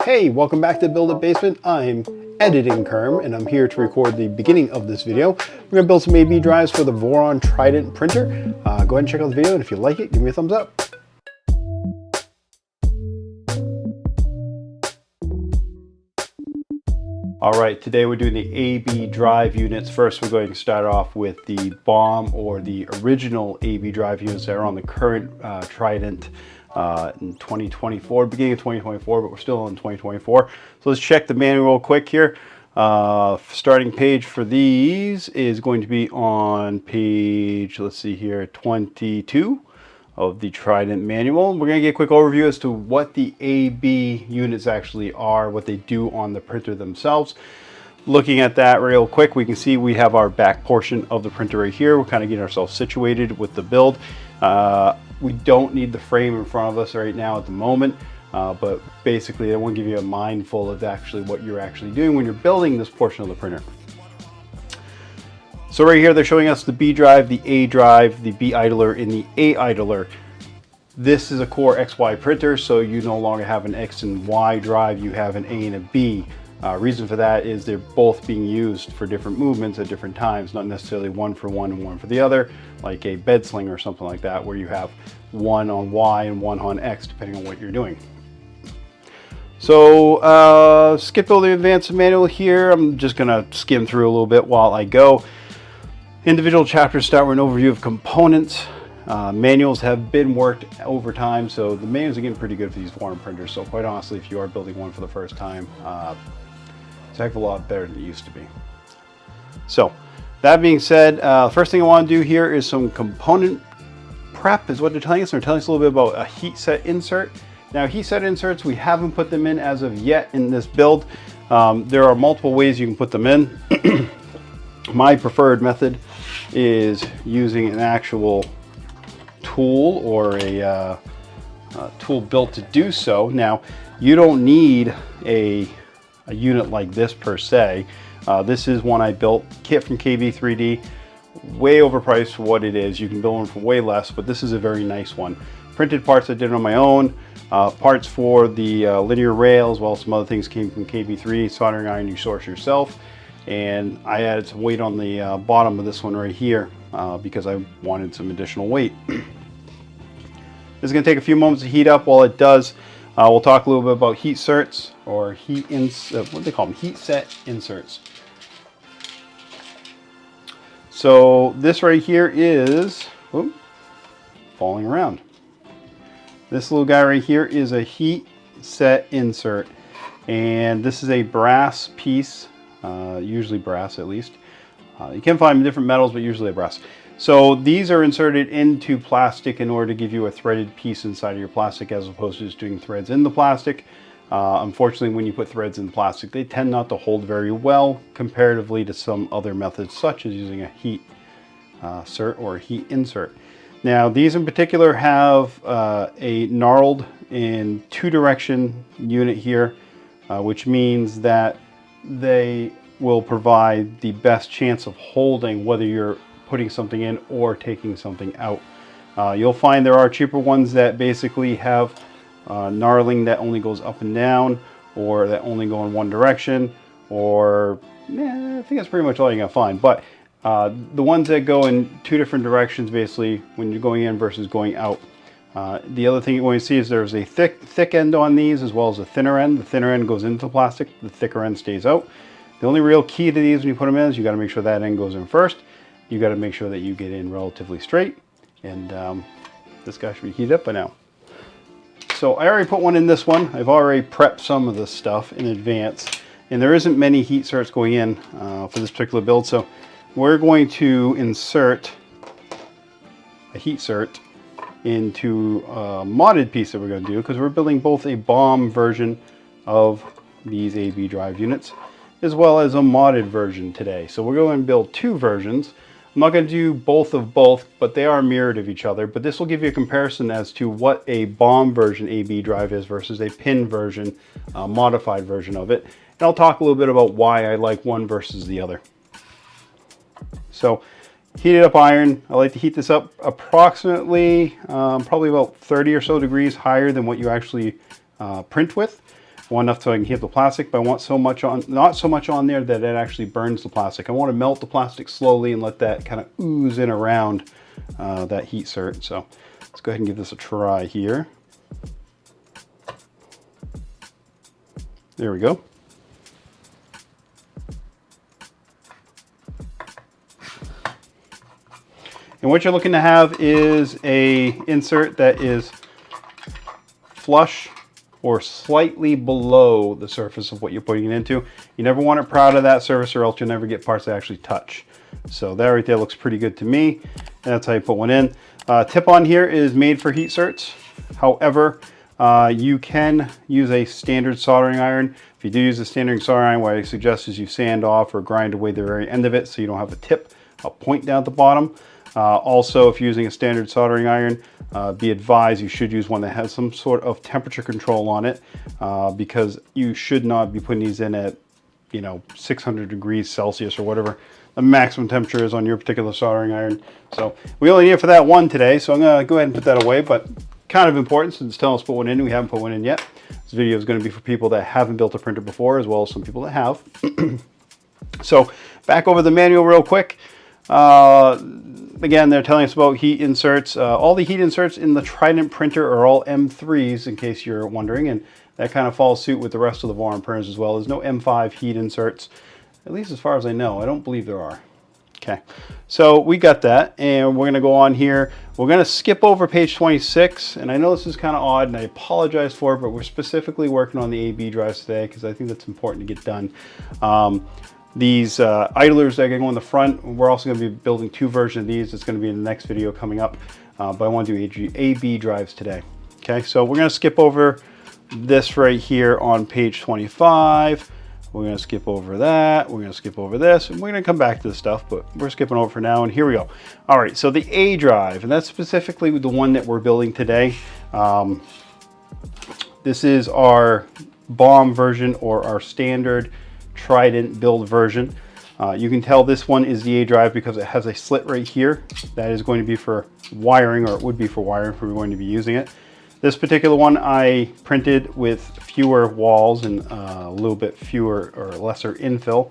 Hey, welcome back to Build It Basement. I'm Editing Kerm, and I'm here to record the beginning of this video. We're going to build some AB drives for the Voron Trident printer. Go ahead and check out the video, and if you like it, give me a thumbs up. All right, today we're doing the AB drive units. First, we're going to start off with the BOM or the original AB drive units that are on the current Trident in 2024, beginning of 2024, but we're still in 2024. So let's check the manual real quick here. Starting page for these is going to be on page, let's see here, 22 of the Trident manual. We're going to get a quick overview as to what the AB units actually are, what they do on the printer themselves. Looking at that real quick, we can see we have our back portion of the printer right here. We're kind of getting ourselves situated with the build. We don't need the frame in front of us right now at the moment, but basically I want to give you a mindful of actually what you're actually doing when you're building this portion of the printer. So right here they're showing us the B drive, the A drive, the B idler, and the A idler. This is a core XY printer, so you no longer have an X and Y drive, you have an A and a B. Reason for that is they're both being used for different movements at different times, not necessarily one for one and one for the other, like a bed sling or something like that, where you have one on Y and one on X, depending on what you're doing. So skip over the advanced manual here. I'm just gonna skim through a little bit while I go. Individual chapters start with an overview of components. Manuals have been worked over time, so the manuals are getting pretty good for these Voron printers. So quite honestly, if you are building one for the first time, it's a heck of a lot better than it used to be. So that being said, first thing I want to do here is some component prep is what they're telling us. They're telling us a little bit about a heat set insert. Now heat set inserts, we haven't put them in as of yet in this build. There are multiple ways you can put them in. My preferred method is using an actual tool or a tool built to do so. Now you don't need a unit like this per se. This is one I built, kit from KB3D, way overpriced for what it is. You can build one for way less, but this is a very nice one. Printed parts I did on my own. Parts for the linear rail as well as some other things came from KB3, soldering iron you source yourself. And I added some weight on the bottom of this one right here because I wanted some additional weight. This is going to take a few moments to heat up. While it does, we'll talk a little bit about heat certs or what do they call them? Heat set inserts. So this right here is falling around. This little guy right here is a heat set insert, and this is a brass piece, usually brass at least. You can find different metals, but usually brass. So these are inserted into plastic in order to give you a threaded piece inside of your plastic, as opposed to just doing threads in the plastic. Unfortunately, when you put threads in plastic, they tend not to hold very well comparatively to some other methods, such as using a heat cert or a heat insert. Now these in particular have a knurled in two-direction unit here, which means that they will provide the best chance of holding whether you're putting something in or taking something out. You'll find there are cheaper ones that basically have knurling that only goes up and down, or that only go in one direction, or I think that's pretty much all you're gonna find. But the ones that go in two different directions, basically when you're going in versus going out. The other thing you're going to see is there's a thick end on these as well as a thinner end. The thinner end goes into the plastic, the thicker end stays out. The only real key to these when you put them in is you got to make sure that end goes in first. You got to make sure that you get in relatively straight, and this guy should be heated up by now. So I already put one in this one. I've already prepped some of this stuff in advance, and there isn't many heat certs going in for this particular build, so we're going to insert a heat cert into a modded piece that we're going to do, because we're building both a BOM version of these AB drive units as well as a modded version today. So we're going to build two versions. I'm not going to do both of both, but they are mirrored of each other. But this will give you a comparison as to what a BOM version AB drive is versus a pin version, modified version of it. And I'll talk a little bit about why I like one versus the other. So heated up iron, I like to heat this up approximately probably about 30 or so degrees higher than what you actually print with. I want enough so I can heat the plastic, but I want so much on, not so much on there that it actually burns the plastic. I want to melt the plastic slowly and let that kind of ooze in around that heat cert. So let's go ahead and give this a try here. There we go. And what you're looking to have is a insert that is flush or slightly below the surface of what you're putting it into. You never want it proud of that surface, or else you'll never get parts that actually touch. So that right there looks pretty good to me. And that's how you put one in. Tip on here is made for heat certs. However, you can use a standard soldering iron. If you do use a standard soldering iron, what I suggest is you sand off or grind away the very end of it so you don't have a tip, a point down at the bottom. Also, if you're using a standard soldering iron, be advised you should use one that has some sort of temperature control on it, because you should not be putting these in at 600 degrees Celsius or whatever the maximum temperature is on your particular soldering iron. So we only need it for that one today, so I'm going to go ahead and put that away, but kind of important since it's telling us to put one in. We haven't put one in yet. This video is going to be for people that haven't built a printer before, as well as some people that have. So back over the manual real quick. Again, they're telling us about heat inserts. All the heat inserts in the Trident printer are all M3s, in case you're wondering, and that kind of follows suit with the rest of the Voron printers as well. There's no M5 heat inserts, at least as far as I know. I don't believe there are. Okay, so we got that, and we're going to go on here. We're going to skip over page 26, and I know this is kind of odd, and I apologize for it, but we're specifically working on the AB drives today because I think that's important to get done. These idlers that are going to go in the front, we're also going to be building 2 versions of these. It's going to be in the next video coming up, but I want to do AB drives today. Okay, so we're going to skip over this right here on page 25. We're going to skip over that. We're going to skip over this, and we're going to come back to this stuff, but we're skipping over for now, and here we go. All right, so the A drive, and that's specifically the one that we're building today. This is our bomb version, or our standard Trident build version. You can tell this one is the A drive because it has a slit right here. That is going to be for wiring, or it would be for wiring if we were going to be using it. This particular one I printed with fewer walls and a little bit fewer or lesser infill.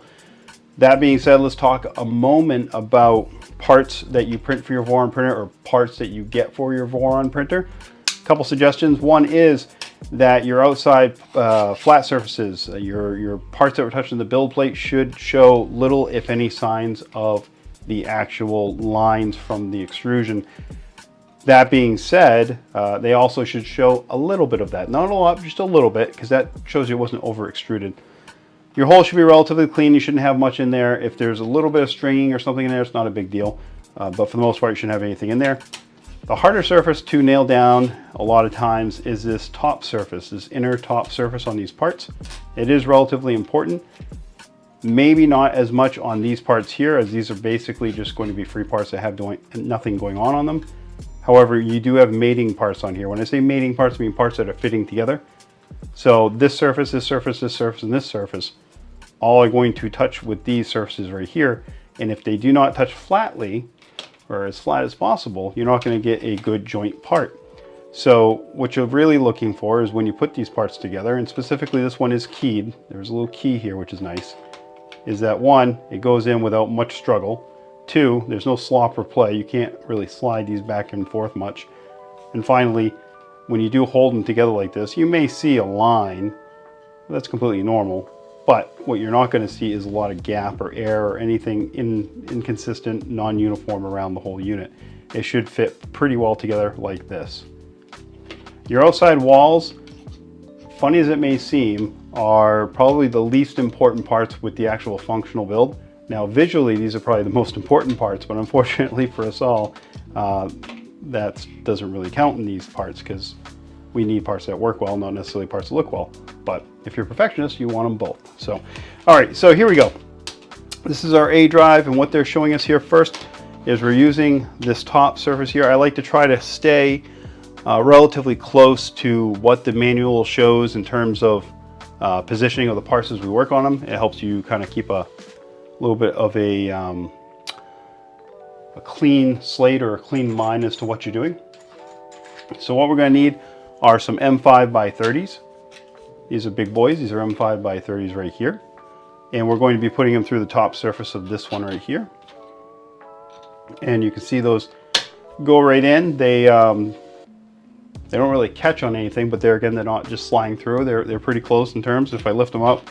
That being said, let's talk a moment about parts that you print for your Voron printer, or parts that you get for your Voron printer. A couple suggestions. One is that your outside flat surfaces, your parts that were touching the build plate, should show little, if any, signs of the actual lines from the extrusion. That being said, they also should show a little bit of that. Not a lot, just a little bit, because that shows you it wasn't over extruded. Your hole should be relatively clean. You shouldn't have much in there. If there's a little bit of stringing or something in there, it's not a big deal. But for the most part, you shouldn't have anything in there. The harder surface to nail down a lot of times is this top surface, this inner top surface on these parts. It is relatively important. Maybe not as much on these parts here, as these are basically just going to be free parts that have nothing going on them. However, you do have mating parts on here. When I say mating parts, I mean parts that are fitting together. So this surface, this surface, this surface, and this surface all are going to touch with these surfaces right here. And if they do not touch flatly, or as flat as possible, you're not going to get a good joint part. So what you're really looking for is when you put these parts together, and specifically this one is keyed, there's a little key here which is nice, is that one, it goes in without much struggle. 2, there's no slop or play. You can't really slide these back and forth much. And finally, when you do hold them together like this, you may see a line. That's completely normal. But what you're not going to see is a lot of gap or air or anything inconsistent, non-uniform around the whole unit. It should fit pretty well together like this. Your outside walls, funny as it may seem, are probably the least important parts with the actual functional build. Now visually, these are probably the most important parts, but unfortunately for us all, that doesn't really count in these parts, because we need parts that work well, not necessarily parts that look well. But if you're a perfectionist, you want them both. So, all right, so here we go. This is our A drive, and what they're showing us here first is we're using this top surface here. I like to try to stay relatively close to what the manual shows in terms of positioning of the parts as we work on them. It helps you kind of keep a little bit of a clean slate or a clean mind as to what you're doing. So what we're going to need are some M5 by 30s. These are big boys. These are M5 by 30s right here. And we're going to be putting them through the top surface of this one right here. And you can see those go right in. They don't really catch on anything, but they're not just sliding through. They're pretty close in terms. If I lift them up,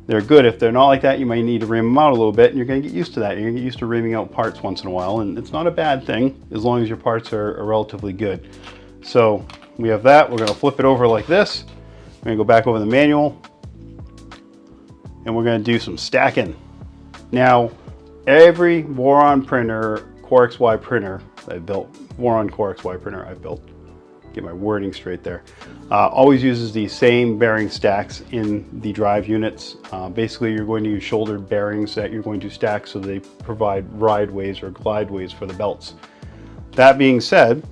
they're good. If they're not like that, you might need to ream them out a little bit, and you're going to get used to that. You're going to get used to reaming out parts once in a while, and it's not a bad thing as long as your parts are relatively good. So we have that. We're going to flip it over like this. We're going to go back over the manual, and we're going to do some stacking. Now, every Voron printer, Core XY printer I've built, Voron Core XY printer I've built, get my wording straight there, always uses the same bearing stacks in the drive units. Basically, you're going to use shouldered bearings that you're going to stack so they provide rideways or glideways for the belts. That being said,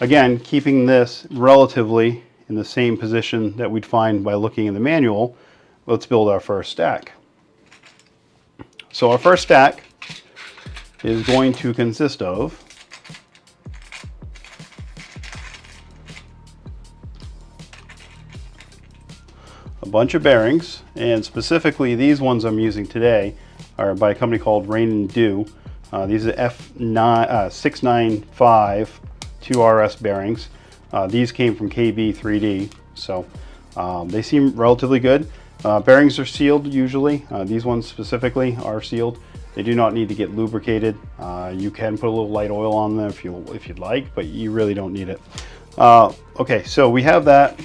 again, keeping this relatively in the same position that we'd find by looking in the manual, let's build our first stack. So our first stack is going to consist of a bunch of bearings, and specifically these ones I'm using today are by a company called Rain and Dew. These are F695 2RS bearings. These came from KB3D, so they seem relatively good. Bearings are sealed usually. These ones specifically are sealed. They do not need to get lubricated. You can put a little light oil on them if you'd like, but you really don't need it. Okay, so we have that.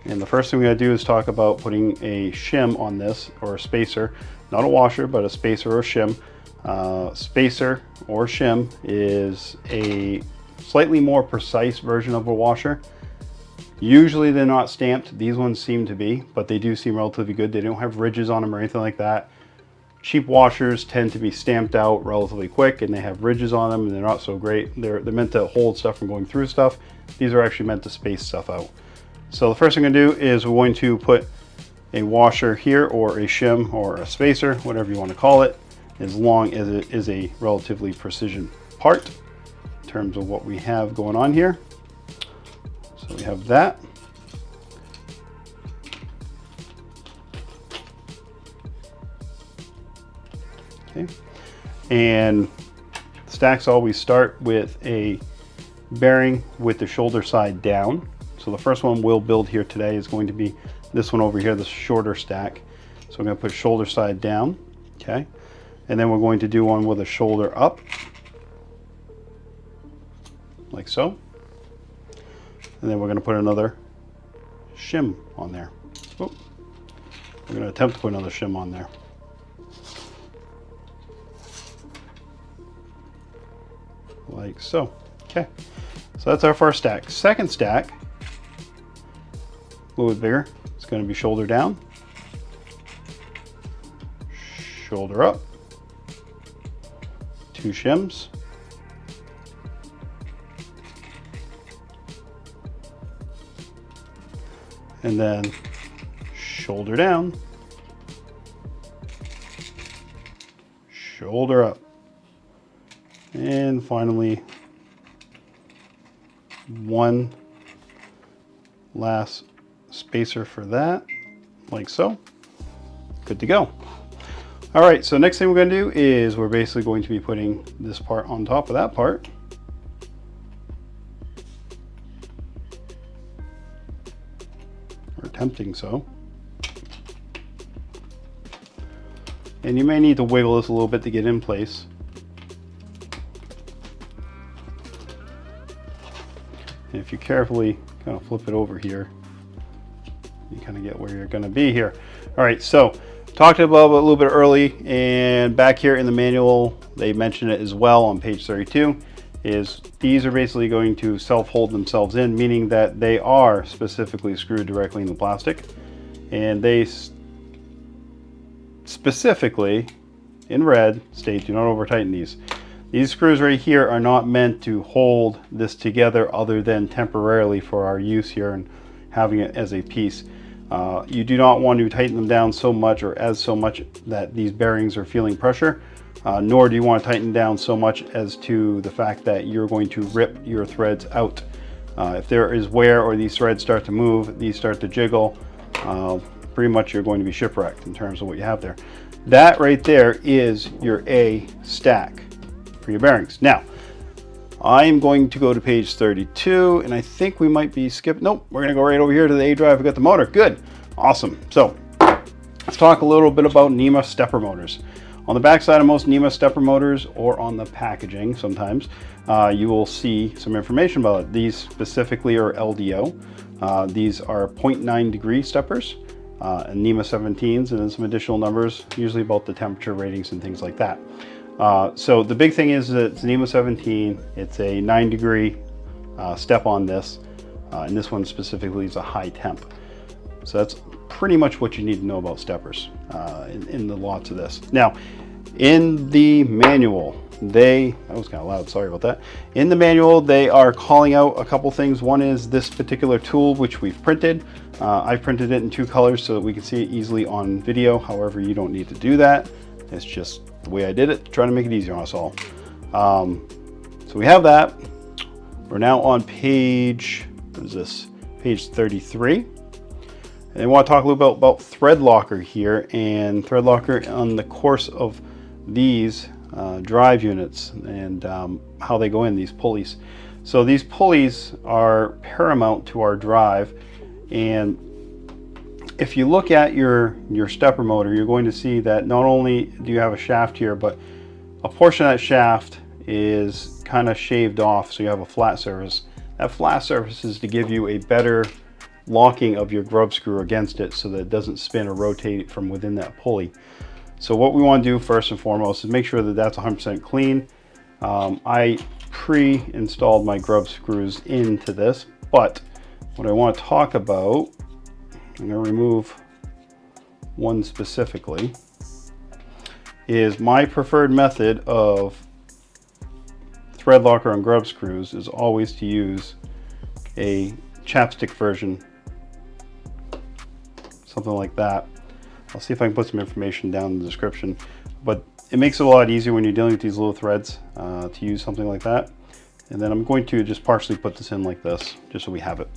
And the first thing we gotta do is talk about putting a shim on this, or a spacer. Not a washer, but a spacer or a shim. Spacer or shim is a slightly more precise version of a washer. Usually they're not stamped. These ones seem to be, but they do seem relatively good. They don't have ridges on them or anything like that. Cheap washers tend to be stamped out relatively quick, and they have ridges on them, and they're not so great. They're meant to hold stuff from going through stuff. These are actually meant to space stuff out. So the first thing I'm going to do is we're going to put a washer here, or a shim, or a spacer, whatever you want to call it, as long as it is a relatively precision part in terms of what we have going on here. So we have that. Okay. And stacks always start with a bearing with the shoulder side down. So the first one we'll build here today is going to be this one over here, the shorter stack. So I'm going to put shoulder side down, okay? And then we're going to do one with a shoulder up, like so. And then we're going to put another shim on there. Oh, we're going to attempt to put another shim on there. Like so. Okay, so that's our first stack. Second stack, a little bit bigger. It's going to be shoulder down, shoulder up, two shims, and then shoulder down, shoulder up, and finally one last spacer for that, like so. Good to go. All right, so next thing we're going to do is we're basically going to be putting this part on top of that part. Or attempting so. And you may need to wiggle this a little bit to get in place. And if you carefully kind of flip it over here, you kind of get where you're going to be here. All right, so talked about it a little bit early, and back here in the manual they mention it as well on page 32, is these are basically going to self-hold themselves in, meaning that they are specifically screwed directly in the plastic, and they specifically in red state do not over tighten these. These screws right here are not meant to hold this together other than temporarily for our use here and having it as a piece. You do not want to tighten them down so much or as so much that these bearings are feeling pressure, nor do you want to tighten down so much as to the fact that you're going to rip your threads out. If there is wear or these threads start to move, these start to jiggle, pretty much you're going to be shipwrecked in terms of what you have there. That right there is your A stack for your bearings. Now, I'm going to go to page 32, and I think we might be skipping. Nope, we're going to go right over here to the A drive. We got the motor. Good. Awesome. So let's talk a little bit about NEMA stepper motors. On the back side of most NEMA stepper motors, or on the packaging sometimes, you will see some information about it. These specifically are LDO. These are 0.9 degree steppers, and NEMA 17s, and then some additional numbers, usually about the temperature ratings and things like that. So the big thing is that it's NEMA 17. It's a 9 degree step on this, and this one specifically is a high temp. So that's pretty much what you need to know about steppers in the lots of this. Now, in the manual, that was kind of loud, sorry about that. In the manual, they are calling out a couple things. One is this particular tool, which we've printed. I've printed it in 2 colors so that we can see it easily on video. However, you don't need to do that. It's just the way I did it, trying to make it easier on us all. So we have that. We're now on page, what is this? Page 33. And I want to talk a little bit about thread locker here, and thread locker on the course of these drive units and how they go in, these pulleys. So these pulleys are paramount to our drive, and if you look at your stepper motor, you're going to see that not only do you have a shaft here, but a portion of that shaft is kind of shaved off, so you have a flat surface. That flat surface is to give you a better locking of your grub screw against it so that it doesn't spin or rotate from within that pulley. So what we want to do first and foremost is make sure that that's 100% clean. I pre-installed my grub screws into this, but what I want to talk about, I'm going to remove one specifically, is my preferred method of thread locker on grub screws is always to use a chapstick version, something like that. I'll see if I can put some information down in the description, but it makes it a lot easier when you're dealing with these little threads to use something like that. And then I'm going to just partially put this in like this, just so we have it.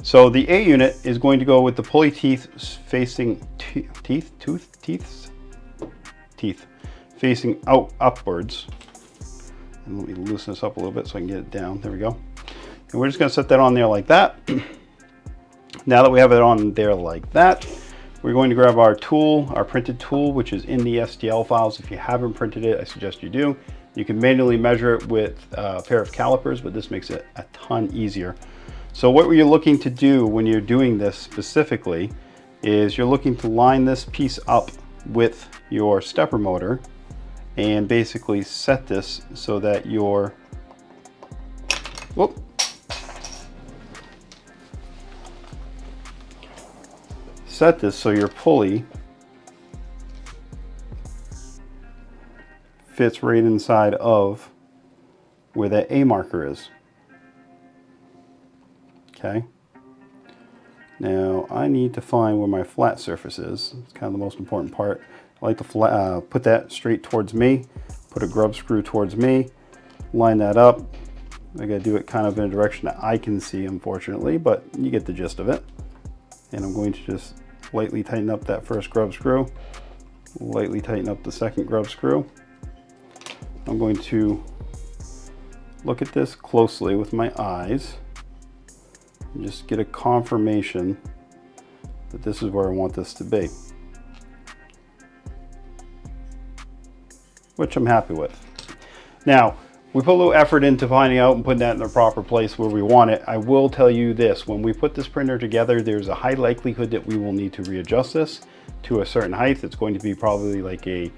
So the A unit is going to go with the pulley teeth facing teeth facing upwards. And let me loosen this up a little bit so I can get it down. There we go. And we're just going to set that on there like that. Now that we have it on there like that, we're going to grab our tool, our printed tool, which is in the STL files. If you haven't printed it, I suggest you do. You can manually measure it with a pair of calipers, but this makes it a ton easier. So what you're looking to do when you're doing this specifically is you're looking to line this piece up with your stepper motor and basically set this so that your, set this so your pulley fits right inside of where that A marker is. Okay. Now I need to find where my flat surface is. It's kind of the most important part. I like to put that straight towards me, put a grub screw towards me, line that up. I gotta do it kind of in a direction that I can see, unfortunately, but you get the gist of it. And I'm going to just lightly tighten up that first grub screw, lightly tighten up the second grub screw. I'm going to look at this closely with my eyes and just get a confirmation that this is where I want this to be, which I'm happy with. Now, we put a little effort into finding out and putting that in the proper place where we want it. I will tell you this, when we put this printer together, there's a high likelihood that we will need to readjust this to a certain height. It's going to be probably like a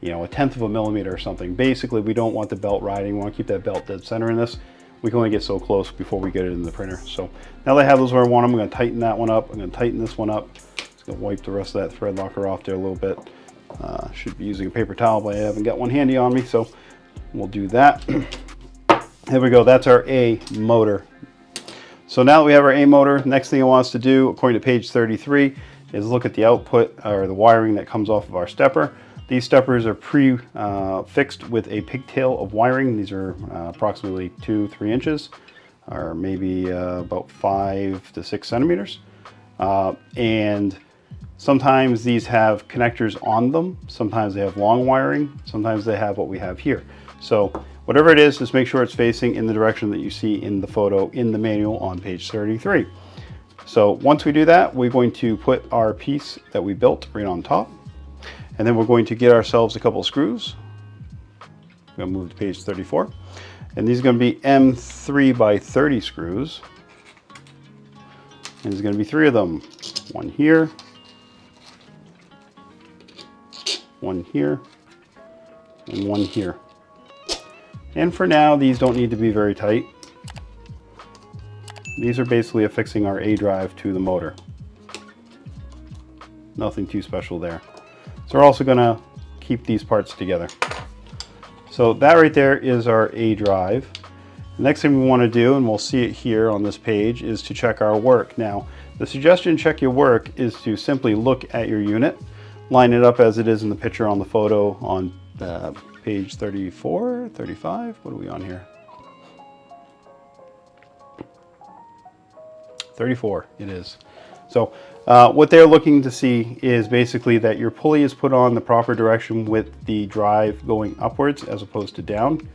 1/10 of a millimeter or something. Basically, we don't want the belt riding. We want to keep that belt dead center in this. We can only get so close before we get it in the printer. So now that I have those where I want them, I'm going to tighten that one up. I'm going to tighten this one up. Just going to wipe the rest of that thread locker off there a little bit. Should be using a paper towel, but I haven't got one handy on me, so we'll do that. There we go. That's our A motor. So now that we have our A motor, next thing it wants to do, according to page 33, is look at the output or the wiring that comes off of our stepper. These steppers are pre-fixed with a pigtail of wiring. These are approximately 2-3 inches. or maybe about 5 to 6 centimeters. And sometimes these have connectors on them. Sometimes they have long wiring. Sometimes they have what we have here. So whatever it is, just make sure it's facing in the direction that you see in the photo in the manual on page 33. So once we do that, we're going to put our piece that we built right on top. And then we're going to get ourselves a couple of screws. I'm going to move to page 34. And these are going to be M3 by 30 screws. And there's going to be 3 of them. One here, one here, and one here. And for now, these don't need to be very tight. These are basically affixing our A drive to the motor. Nothing too special there. So we're also going to keep these parts together. So that right there is our A drive. The next thing we want to do, and we'll see it here on this page, is to check our work. Now, the suggestion to check your work is to simply look at your unit, line it up as it is in the picture on the photo on page 34, 35. What are we on here? 34 it is. So what they're looking to see is basically that your pulley is put on the proper direction with the drive going upwards as opposed to down.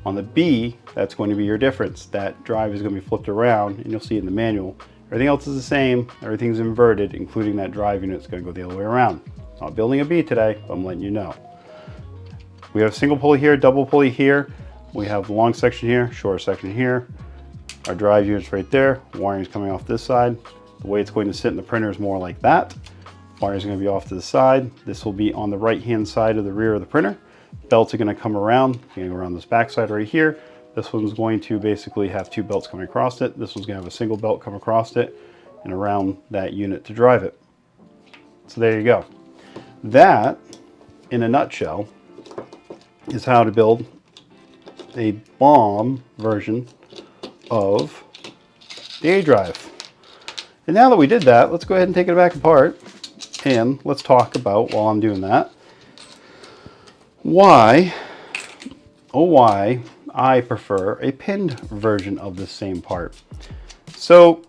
On the B, that's going to be your difference. That drive is going to be flipped around, and you'll see in the manual. Everything else is the same, everything's inverted, including that drive unit is going to go the other way around. Not building a B today, but I'm letting you know. We have single pulley here, double pulley here. We have long section here, short section here. Our drive unit's right there. Wiring is coming off this side. The way it's going to sit in the printer is more like that. Wiring is going to be off to the side. This will be on the right-hand side of the rear of the printer. Belts are going to come around. Going to go around this back side right here. This one's going to basically have 2 belts coming across it. This one's going to have a single belt come across it and around that unit to drive it. So there you go. That, in a nutshell, is how to build a bomb version of the A drive. And now that we did that, let's go ahead and take it back apart and let's talk about, while I'm doing that, why I prefer a pinned version of the same part. So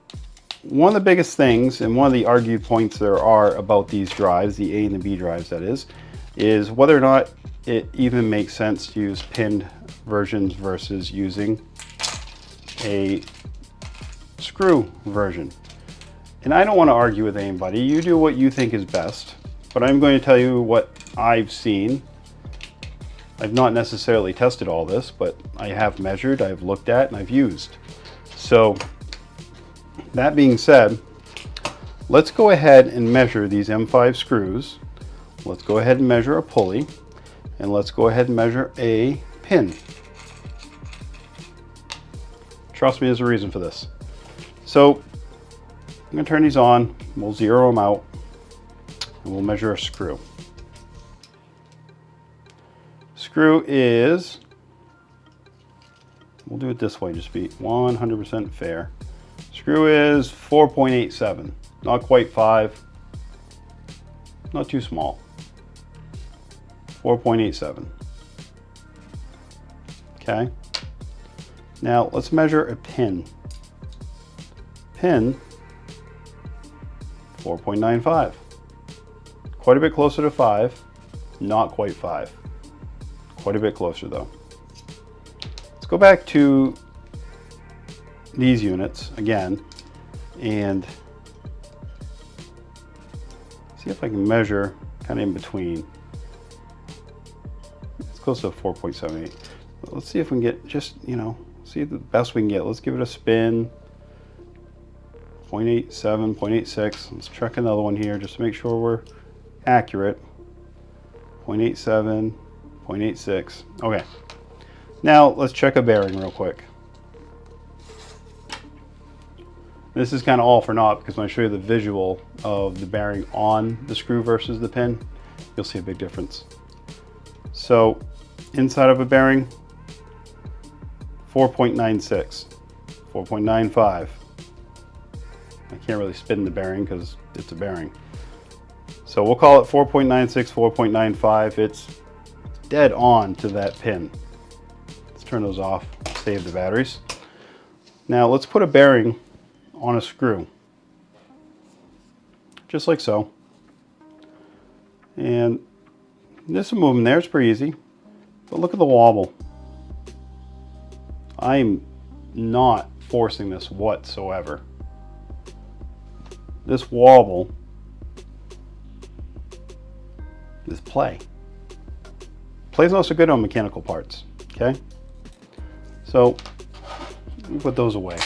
one of the biggest things, and one of the argued points there are about these drives, the A and the B drives that is whether or not it even makes sense to use pinned versions versus using a screw version. And I don't want to argue with anybody. You do what you think is best, but I'm going to tell you what I've seen. I've not necessarily tested all this, but I have measured, I've looked at, and I've used. So that being said, let's go ahead and measure these M5 screws. Let's go ahead and measure a pulley, and let's go ahead and measure a pin. Trust me, there's a reason for this. So I'm going to turn these on, we'll zero them out, and we'll measure a screw. Screw is, we'll do it this way just to be 100% fair. Screw is 4.87, not quite 5, not too small. 4.87. Okay. Now let's measure a pin. Pin, 4.95. Quite a bit closer to 5, not quite 5. Quite a bit closer though. Let's go back to these units again and see if I can measure kind of in between. It's close to 4.78. Let's see if we can get just, see the best we can get. Let's give it a spin. 0.87, 0.86. Let's check another one here just to make sure we're accurate. 0.87, 0.86. Okay. Now let's check a bearing real quick. This is kind of all for naught because when I show you the visual of the bearing on the screw versus the pin, you'll see a big difference. So inside of a bearing, 4.96, 4.95. I can't really spin the bearing because it's a bearing. So we'll call it 4.96, 4.95. It's dead on to that pin. Let's turn those off, save the batteries. Now let's put a bearing on a screw, just like so. And there's some movement there, it's pretty easy. But look at the wobble. I'm not forcing this whatsoever. This wobble is play. Play's not so good on mechanical parts, okay? So, we'll put those away.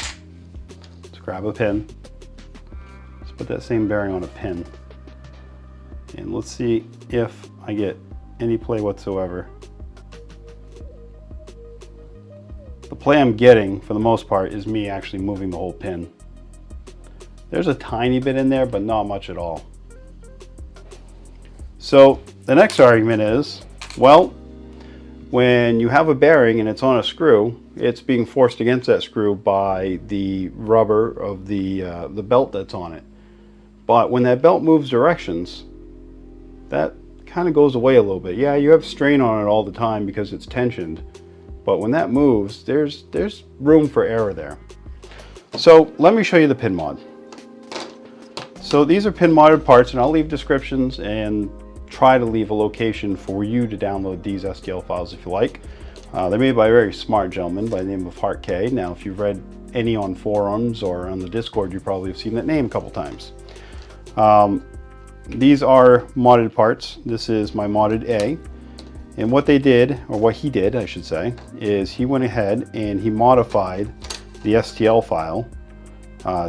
Let's grab a pin. Let's put that same bearing on a pin. And let's see if I get any play whatsoever. The play I'm getting, for the most part, is me actually moving the whole pin. There's a tiny bit in there, but not much at all. So the next argument is, well, when you have a bearing and it's on a screw, it's being forced against that screw by the rubber of the belt that's on it. But when that belt moves directions, that kind of goes away a little bit. Yeah, you have strain on it all the time because it's tensioned, but when that moves, there's room for error there. So let me show you the pin mod. So these are pin modded parts, and I'll leave descriptions and try to leave a location for you to download these STL files if you like. They're made by a very smart gentleman by the name of HartK. Now, if you've read any on forums or on the Discord, you probably have seen that name a couple times. These are modded parts. This is my modded A. And what they did, or what he did, I should say, is he went ahead and he modified the STL file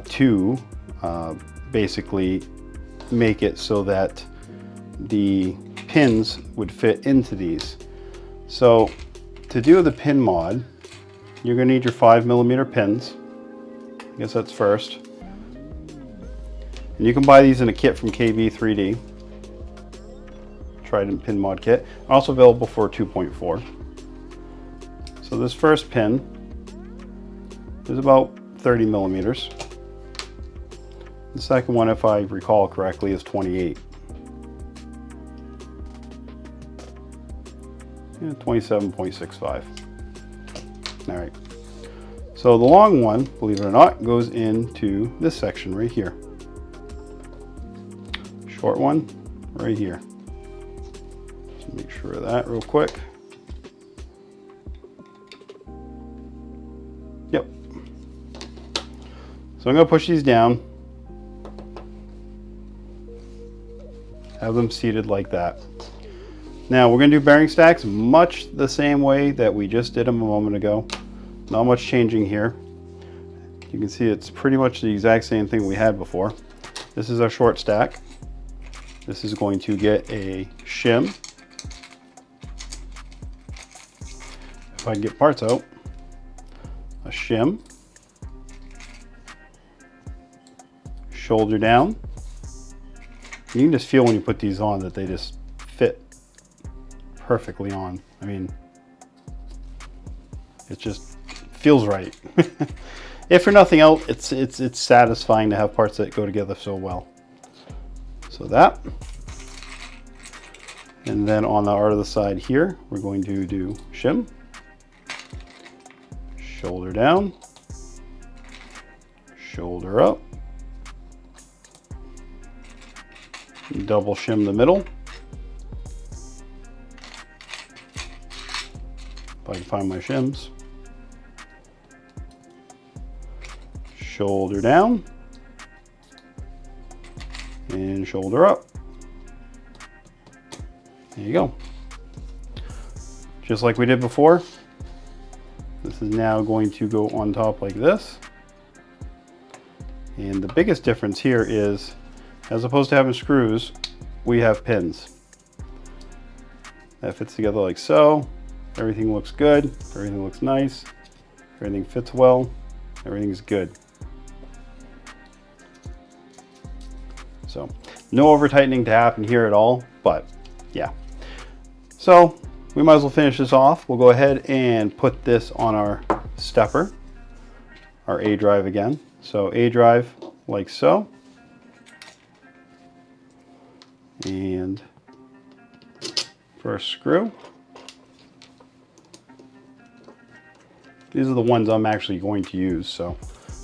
to basically make it so that the pins would fit into these. So to do the pin mod, you're going to need your 5mm pins. I guess that's first. And you can buy these in a kit from KB3D. Trident pin mod kit. Also available for 2.4. So this first pin is about 30mm. The second one, if I recall correctly, is 28. Yeah, 27.65. All right. So the long one, believe it or not, goes into this section right here. Short one, right here. Let's make sure of that real quick. Yep. So I'm going to push these down. Have them seated like that. Now we're going to do bearing stacks much the same way that we just did them a moment ago. Not much changing here. You can see it's pretty much the exact same thing we had before. This is our short stack. This is going to get a shim. If I can get parts out, a shim, shoulder down. You can just feel when you put these on that they just fit perfectly on. I mean, it just feels right. If for nothing else, it's satisfying to have parts that go together so well. So that, and then on the other side here, we're going to do shim, shoulder down, shoulder up, double shim the middle. If I can find my shims. Shoulder down and shoulder up. There you go. Just like we did before. This is now going to go on top like this. And the biggest difference here is, as opposed to having screws, we have pins. That fits together like so. Everything looks good. Everything looks nice. Everything fits well. Everything's good. So no over tightening to happen here at all, but yeah. So we might as well finish this off. We'll go ahead and put this on our stepper, our A drive again. So A drive like so. And first screw. These are the ones I'm actually going to use, so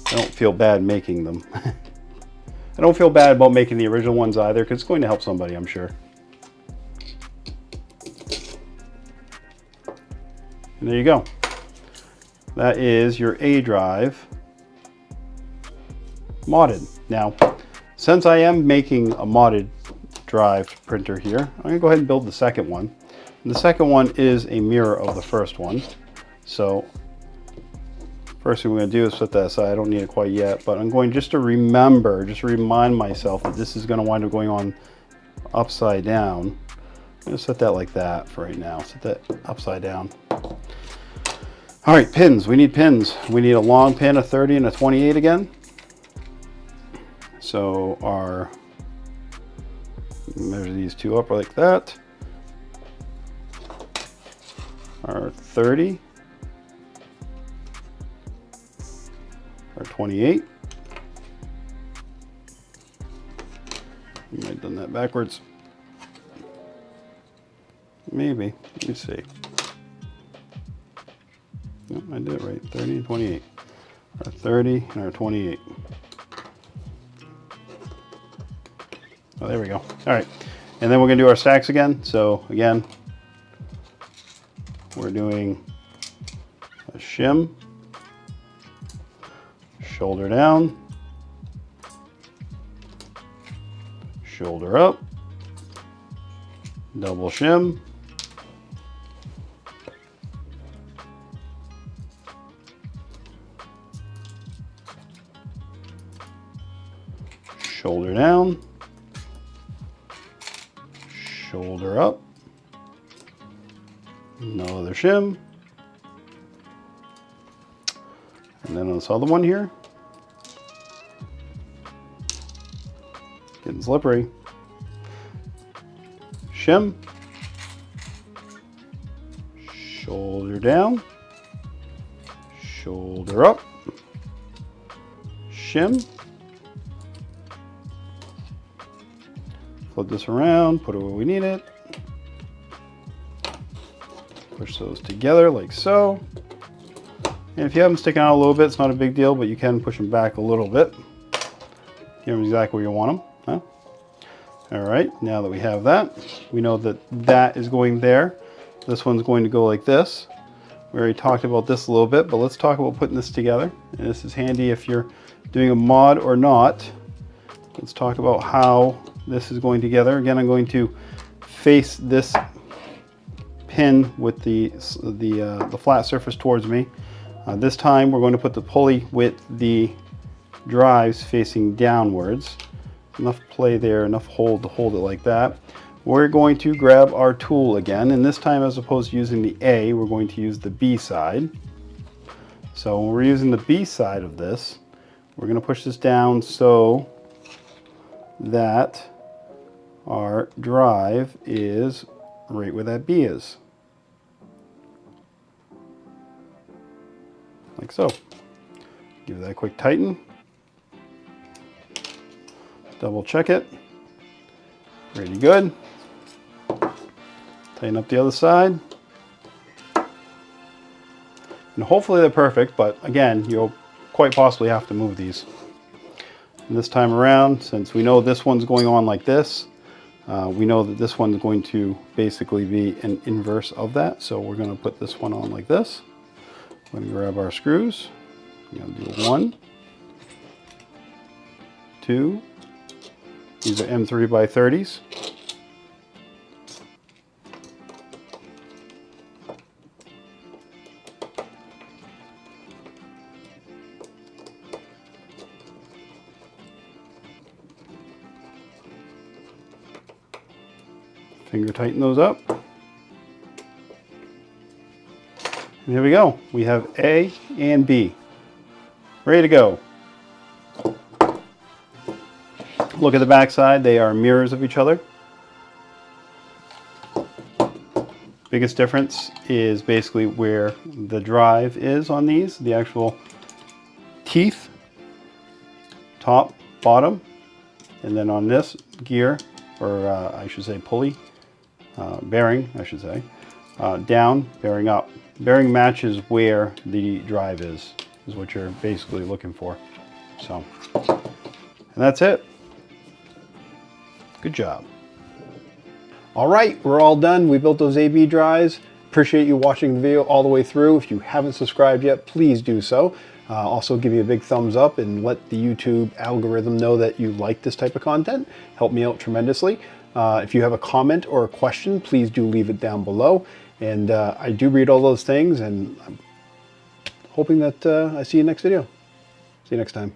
I don't feel bad making them. I don't feel bad about making the original ones either, because it's going to help somebody, I'm sure. And there you go. That is your A drive modded. Now, since I am making a modded drive printer here, I'm gonna go ahead and build the second one. And the second one is a mirror of the first one. So first thing we're gonna do is set that aside. I don't need it quite yet, but I'm going just to remind myself that this is gonna wind up going on upside down. I'm gonna set that like that for right now. Set that upside down. All right, pins. We need pins. We need a long pin, a 30 and a 28 again. So measure these two up like that. Our 30, our 28. I might have done that backwards. Maybe. Let me see. No, I did it right. 30 and 28. Our 30 and our 28. Oh, there we go. All right. And then we're going to do our stacks again. So again, we're doing a shim, shoulder down, shoulder up, double shim, shoulder down, shoulder up, another shim, and then on this other one here, getting slippery, shim, shoulder down, shoulder up, shim, flip this around, put it where we need it. Push those together like so. And if you have them sticking out a little bit, it's not a big deal, but you can push them back a little bit. Give them exactly where you want them. Huh? All right, now that we have that, we know that that is going there. This one's going to go like this. We already talked about this a little bit, but let's talk about putting this together. And this is handy if you're doing a mod or not. Let's talk about how this is going together. Again, I'm going to face this pin with the flat surface towards me. This time we're going to put the pulley with the drives facing downwards. Enough play there, enough hold to hold it like that. We're going to grab our tool again, and this time as opposed to using the A, we're going to use the B side. So when we're using the B side of this, we're going to push this down so that our drive is right where that B is. Like so. Give that a quick tighten. Double check it. Pretty good. Tighten up the other side. And hopefully they're perfect, but again, you'll quite possibly have to move these. And this time around, since we know this one's going on like this, we know that this one's going to basically be an inverse of that. So we're going to put this one on like this. We're going to grab our screws. We're going to do 1, 2. These are M3 by 30s. Finger tighten those up. And here we go. We have A and B. Ready to go. Look at the back side. They are mirrors of each other. Biggest difference is basically where the drive is on these. The actual teeth, top, bottom. And then on this gear, or I should say pulley, bearing, I should say. down, bearing up. Bearing matches where the drive is what you're basically looking for. So, and that's it. Good job. All right, we're all done. We built those AB drives. Appreciate you watching the video all the way through. If you haven't subscribed yet, please do so. Also give me a big thumbs up and let the YouTube algorithm know that you like this type of content. Help me out tremendously. If you have a comment or a question, please do leave it down below. And I do read all those things, and I'm hoping that I see you next video. See you next time.